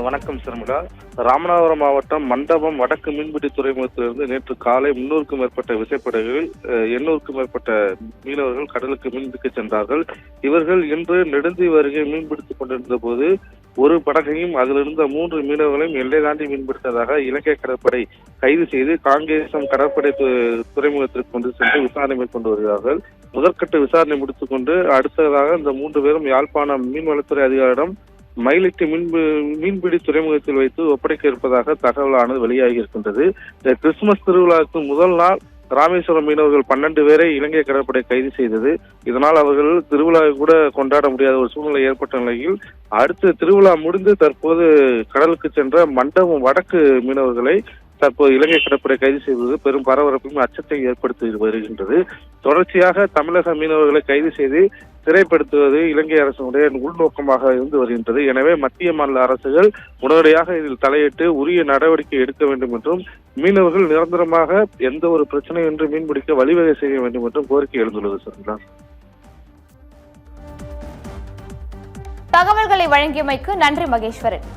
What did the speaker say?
வணக்கம் சர்மிளா. ராமநாதபுரம் மாவட்டம் மண்டபம் வடக்கு மீன்பிடி துறைமுகத்திலிருந்து நேற்று காலை 300க்கும் மேற்பட்ட விசைப்படகுகளில் 800க்கும் மேற்பட்ட மீனவர்கள் கடலுக்கு மீன்பிடிக்க சென்றார்கள். இவர்கள் இன்று நெடுந்தீவு அருகே மீன்பிடித்துக் கொண்டிருந்த போது ஒரு படகையும் அதிலிருந்த 3 மீனவர்களையும் எல்லை தாண்டி மீன்பிடித்ததாக இலங்கை கடற்படை கைது செய்து காங்கேசம் கடற்படை துறைமுகத்திற்கு கொண்டு சென்று விசாரணை மேற்கொண்டு வருகிறார்கள். முதற்கட்ட விசாரணை முடித்துக் கொண்டு அடுத்ததாக இந்த 3 பேரும் யாழ்ப்பாணம் மீன்வளத்துறை அதிகாரியிடம் மயிலிட்டி மீன்பிடி துறைமுகத்தில் வைத்து ஒப்படைக்க இருப்பதாக தகவலானது வெளியாகி இருக்கின்றது. இந்த கிறிஸ்துமஸ் திருவிழாவுக்கு முதல் நாள் ராமேஸ்வரம் மீனவர்கள் 12 பேரை இலங்கை கடற்படை கைது செய்தது. இதனால் அவர்கள் திருவிழாவை கூட கொண்டாட முடியாத ஒரு சூழ்நிலை ஏற்பட்ட நிலையில் அடுத்து திருவிழா முடிந்து தற்போது கடலுக்கு சென்ற மண்டபம் வடக்கு மீனவர்களை தற்போது இலங்கை கடற்படை கைது செய்வது பெரும் பரபரப்பையும் அச்சத்தையும் ஏற்படுத்தி வருகின்றது. தொடர்ச்சியாக தமிழக மீனவர்களை கைது செய்து சிறைப்படுத்துவது இலங்கை அரசுடைய உள்நோக்கமாக இருந்து வருகின்றது. எனவே மத்திய மாநில அரசுகள் உடனடியாக இதில் தலையிட்டு உரிய நடவடிக்கை எடுக்க வேண்டும் என்றும் மீனவர்கள் நிரந்தரமாக எந்த ஒரு பிரச்சனையின்றி மீன்பிடிக்க வழிவகை செய்ய வேண்டும் என்றும் கோரிக்கை எழுந்துள்ளது. சரிங்களா? தகவல்களை வழங்கியமைக்கு நன்றி மகேஸ்வரன்.